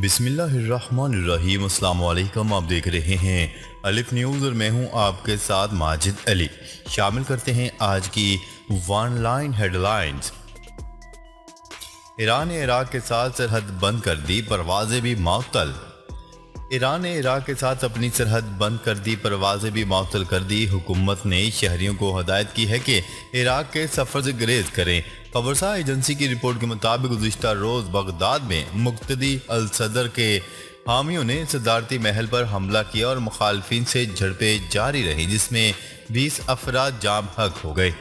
بسم اللہ الرحمن الرحیم۔ السلام علیکم، آپ دیکھ رہے ہیں الف نیوز اور میں ہوں آپ کے ساتھ ماجد علی۔ شامل کرتے ہیں آج کی ون لائن ہیڈ لائنز۔ ایران نے عراق کے ساتھ سرحد بند کر دی، پروازیں بھی معطل۔ ایران نے عراق کے ساتھ اپنی سرحد بند کر دی، پروازیں بھی معطل کر دی۔ حکومت نے شہریوں کو ہدایت کی ہے کہ عراق کے سفر سے گریز کریں۔ خبرساز ایجنسی کی رپورٹ کے مطابق گزشتہ روز بغداد میں مقتدی الصدر کے حامیوں نے صدارتی محل پر حملہ کیا اور مخالفین سے جھڑپیں جاری رہیں، جس میں 20 افراد جاں بحق ہو گئے۔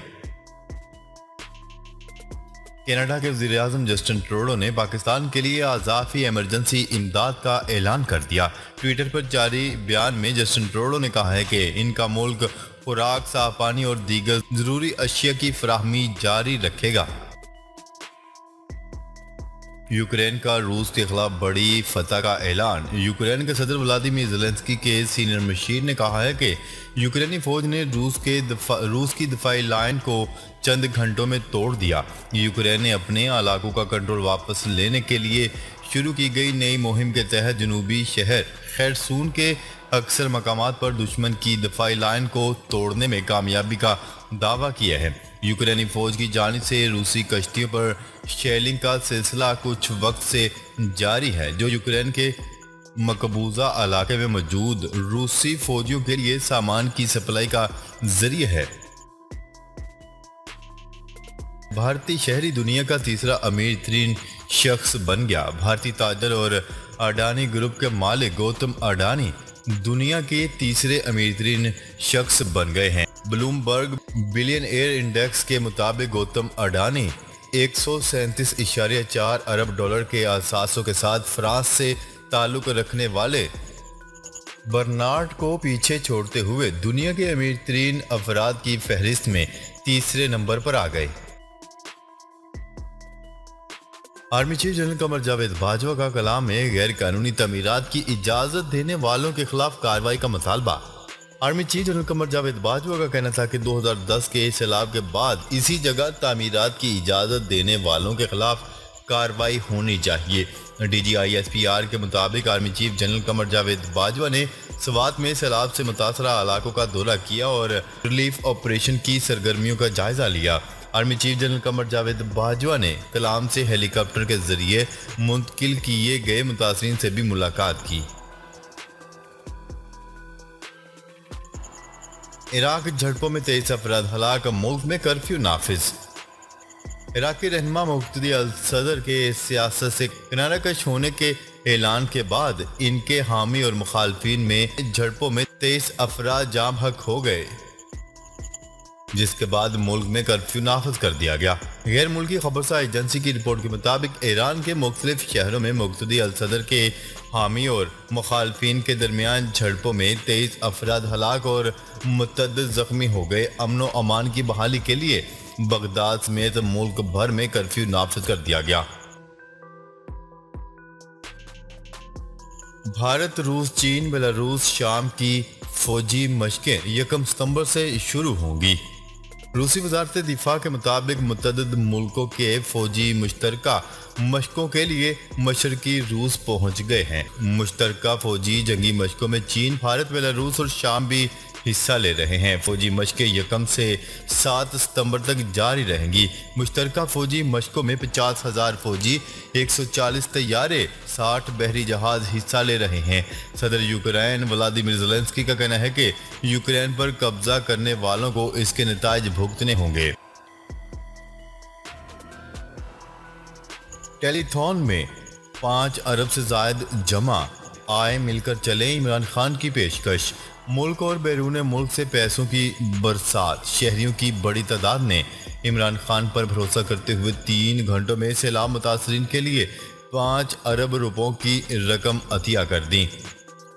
کینیڈا کے وزیر اعظم جسٹن ٹروڈو نے پاکستان کے لیے اضافی ایمرجنسی امداد کا اعلان کر دیا۔ ٹویٹر پر جاری بیان میں جسٹن ٹروڈو نے کہا ہے کہ ان کا ملک خوراک، صاف پانی اور دیگر ضروری اشیاء کی فراہمی جاری رکھے گا۔ یوکرین کا روس کے خلاف بڑی فتح کا اعلان۔ یوکرین کے صدر ولادیمیر زیلنسکی کے سینئر مشیر نے کہا ہے کہ یوکرینی فوج نے روس کی دفاعی لائن کو چند گھنٹوں میں توڑ دیا۔ یوکرین نے اپنے علاقوں کا کنٹرول واپس لینے کے لیے شروع کی گئی نئی مہم کے تحت جنوبی شہر خیرسون کے اکثر مقامات پر دشمن کی دفاعی لائن کو توڑنے میں کامیابی کا دعویٰ کیا ہے۔ یوکرینی فوج کی جانب سے روسی کشتیوں پر شیلنگ کا سلسلہ کچھ وقت سے جاری ہے، جو یوکرین کے مقبوضہ علاقے میں موجود روسی فوجیوں کے لیے سامان کی سپلائی کا ذریعہ ہے۔ بھارتی شہری دنیا کا تیسرا امیر ترین شخص بن گیا۔ بھارتی تاجر اور اڈانی گروپ کے مالک گوتم اڈانی دنیا کے تیسرے امیر ترین شخص بن گئے ہیں۔ بلومبرگ بلین ایئر انڈیکس کے مطابق گوتم اڈانی 137.4 ارب ڈالر کے اثاثوں کے ساتھ فرانس سے تعلق رکھنے والے برنارڈ کو پیچھے چھوڑتے ہوئے دنیا کے امیر ترین افراد کی فہرست میں تیسرے نمبر پر آ گئے۔ Army chief general Qamar Javed Bajwa کا کلام میں غیر قانونی تعمیرات کی اجازت دینے والوں کے خلاف کارروائی کا مطالبہ۔ Army chief general Qamar Javed Bajwa کا کہنا تھا کہ 2010 کے سیلاب کے بعد اسی جگہ تعمیرات کی اجازت دینے والوں کے خلاف کارروائی ہونی چاہیے۔ D G I S P R کے مطابق army chief general Qamar Javed Bajwa نے سوات میں سیلاب سے متاثرہ علاقوں کا دورہ کیا اور ریلیف آپریشن کی سرگرمیوں کا جائزہ لیا۔ Army chief general Qamar Javed Bajwa نے کلام سے ہیلی کاپٹر کے ذریعے منتقل کیے گئے متاثرین سے بھی ملاقات کی۔ عراق جھڑپوں میں 23 افراد ہلاک، ملک میں کرفیو نافذ۔ عراقی رہنما مقتدی الصدر کے سیاست سے کنارہ کش ہونے کے اعلان کے بعد ان کے حامی اور مخالفین میں جھڑپوں میں 23 افراد جاں بحق ہو گئے، جس کے بعد ملک میں کرفیو نافذ کر دیا گیا۔ غیر ملکی خبرساز ایجنسی کی رپورٹ کے مطابق ایران کے مختلف شہروں میں مقتدی الصدر کے حامی اور مخالفین کے درمیان جھڑپوں میں 23 افراد ہلاک اور متعدد زخمی ہو گئے۔ امن و امان کی بحالی کے لیے بغداد سمیت ملک بھر میں کرفیو نافذ کر دیا گیا۔ بھارت، روس، چین، بیلاروس، شام کی فوجی مشقیں 1 ستمبر سے شروع ہوں گی۔ روسی وزارت دفاع کے مطابق متعدد ملکوں کے فوجی مشترکہ مشقوں کے لیے مشرقی روس پہنچ گئے ہیں۔ مشترکہ فوجی جنگی مشقوں میں چین، بھارت، بیلاروس اور شام بھی حصہ لے رہے ہیں۔ فوجی مشقیں 1 سے 7 ستمبر تک جاری رہیں گی۔ مشترکہ فوجی مشقوں میں 50,000 فوجی، 140 طیارے، 60 بحری جہاز حصہ لے رہے ہیں۔ صدر یوکرین ولادیمیر زیلنسکی کا کہنا ہے کہ یوکرین پر قبضہ کرنے والوں کو اس کے نتائج بھگتنے ہوں گے۔ ٹیلی تھون میں 5 ارب سے زائد جمع، آئے مل کر چلیں عمران خان کی پیشکش۔ ملک اور بیرون ملک سے پیسوں کی برسات، شہریوں کی بڑی تعداد نے عمران خان پر بھروسہ کرتے ہوئے 3 گھنٹوں میں سیلاب متاثرین کے لیے 5 ارب روپوں کی رقم عطیہ کر دی۔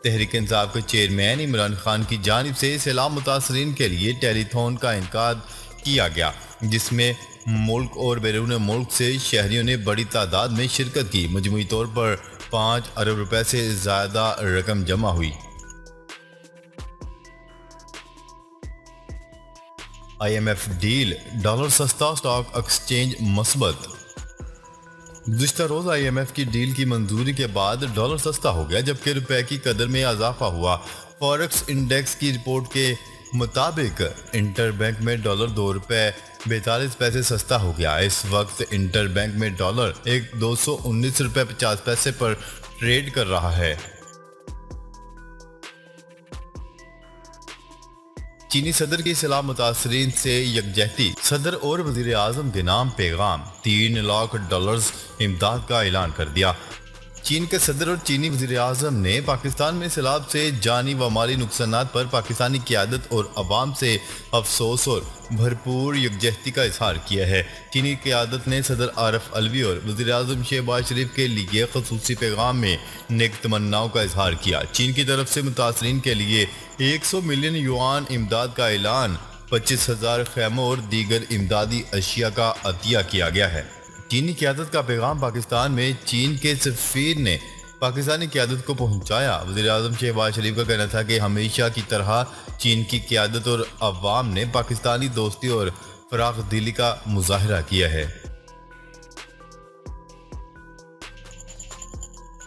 تحریک انصاف کے چیئرمین عمران خان کی جانب سے سیلاب متاثرین کے لیے ٹیلی تھون کا انعقاد کیا گیا، جس میں ملک اور بیرون ملک سے شہریوں نے بڑی تعداد میں شرکت کی۔ مجموعی طور پر 5 ارب روپے سے زیادہ رقم جمع ہوئی۔ I M F deal, dollar سستا، اسٹاک ایکسچینج مثبت۔ گزشتہ روز IMF کی ڈیل کی منظوری کے بعد ڈالر سستا ہو گیا جبکہ روپے کی قدر میں اضافہ ہوا۔ فوریکس انڈیکس کی رپورٹ کے مطابق انٹر بینک میں ڈالر 2 روپے 42 پیسے سستا ہو گیا۔ اس وقت انٹر بینک میں ڈالر 219 روپے 50 پیسے پر ٹریڈ کر رہا ہے۔ چینی صدر کی اصلاح متاثرین سے یکجہتی، صدر اور وزیر اعظم کے نام پیغام، $3 لاکھ امداد کا اعلان کر دیا۔ چین کے صدر اور چینی وزیر اعظم نے پاکستان میں سیلاب سے جانی و مالی نقصانات پر پاکستانی قیادت اور عوام سے افسوس اور بھرپور یکجہتی کا اظہار کیا ہے۔ چینی قیادت نے صدر عارف علوی اور وزیر اعظم شہباز شریف کے لیے خصوصی پیغام میں نیک تمناؤں کا اظہار کیا۔ چین کی طرف سے متاثرین کے لیے 100 ملین یوان امداد کا اعلان، 25,000 خیموں اور دیگر امدادی اشیاء کا عطیہ کیا گیا ہے۔ چینی قیادت کا پیغام پاکستان میں چین کے سفیر نے پاکستانی قیادت کو پہنچایا۔ وزیر اعظم شہباز شریف کا کہنا تھا کہ ہمیشہ کی طرح چین کی قیادت اور عوام نے پاکستانی دوستی اور فراخ دلی کا مظاہرہ کیا ہے۔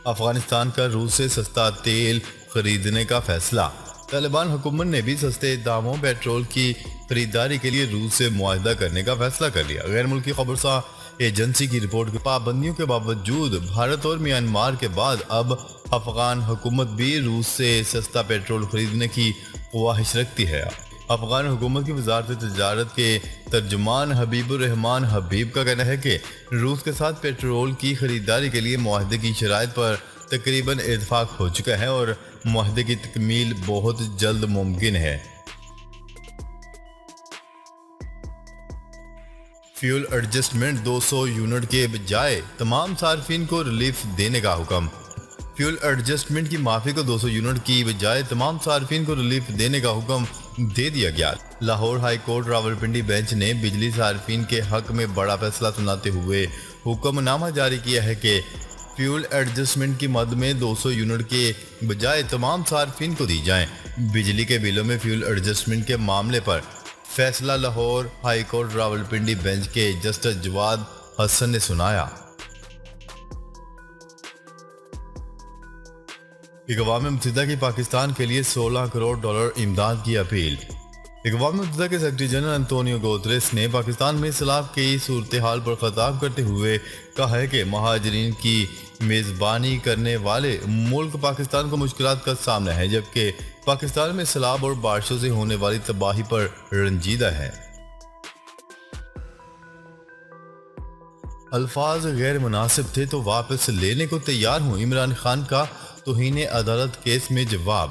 افغانستان کا روس سے سستا تیل خریدنے کا فیصلہ۔ طالبان حکومت نے بھی سستے داموں پیٹرول کی خریداری کے لیے روس سے معاہدہ کرنے کا فیصلہ کر لیا۔ غیر ملکی خبرساں ایجنسی کی رپورٹ کے پابندیوں کے باوجود بھارت اور میانمار کے بعد اب افغان حکومت بھی روس سے سستا پیٹرول خریدنے کی خواہش رکھتی ہے۔ افغان حکومت کی وزارت تجارت کے ترجمان حبیب الرحمان حبیب کا کہنا ہے کہ روس کے ساتھ پیٹرول کی خریداری کے لیے معاہدے کی شرائط پر تقریباً اتفاق ہو چکا ہے اور معاہدے کی تکمیل بہت جلد ممکن ہے۔ فیول ایڈجسٹمنٹ 200 یونٹ کے بجائے تمام صارفین کو ریلیف دینے کا حکم۔ فیول ایڈجسٹمنٹ کی معافی کو 200 یونٹ کی بجائے تمام صارفین کو ریلیف دینے کا حکم دے دیا گیا۔ Lahore high court Rawalpindi bench نے بجلی صارفین کے حق میں بڑا فیصلہ سناتے ہوئے حکم نامہ جاری کیا ہے کہ فیول ایڈجسٹمنٹ کی مد میں 200 یونٹ کے بجائے تمام صارفین کو دی جائیں۔ بجلی کے بلوں میں فیول ایڈجسٹمنٹ کے معاملے پر فیصلہ Lahore high court Rawalpindi bench کے جسٹس جواد حسن نے سنایا۔ اقوام متحدہ کی پاکستان کے لیے $16 کروڑ امداد کی اپیل۔ اقوام متحدہ کے سیکرٹری جنرل انتونیو گوتریس نے پاکستان میں سیلاب کی صورتحال پر خطاب کرتے ہوئے کہا ہے کہ مہاجرین کی میزبانی کرنے والے ملک پاکستان کو مشکلات کا سامنا ہے جبکہ پاکستان میں سیلاب اور بارشوں سے ہونے والی تباہی پر رنجیدہ ہے۔ الفاظ غیر مناسب تھے تو واپس لینے کو تیار ہوں، عمران خان کا توہین عدالت کیس میں جواب۔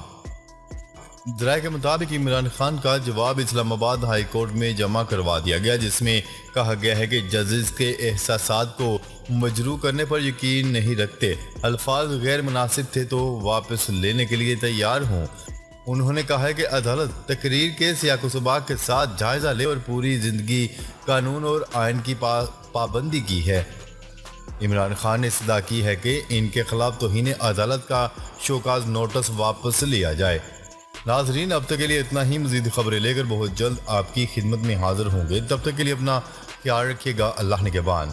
ذرائع کے مطابق عمران خان کا جواب اسلام آباد ہائی کورٹ میں جمع کروا دیا گیا جس میں کہا گیا ہے کہ ججز کے احساسات کو مجروح کرنے پر یقین نہیں رکھتے، الفاظ غیر مناسب تھے تو واپس لینے کے لیے تیار ہوں۔ انہوں نے کہا ہے کہ عدالت تقریر کے سیاق و سباق کے ساتھ جائزہ لے اور پوری زندگی قانون اور آئین کی پابندی کی ہے۔ عمران خان نے استدعا کی ہے کہ ان کے خلاف توہین عدالت کا شوکاز نوٹس واپس لیا جائے۔ ناظرین، اب تک کے لیے اتنا ہی، مزید خبریں لے کر بہت جلد آپ کی خدمت میں حاضر ہوں گے، تب تک کے لیے اپنا خیال رکھیے گا، اللہ نگہبان۔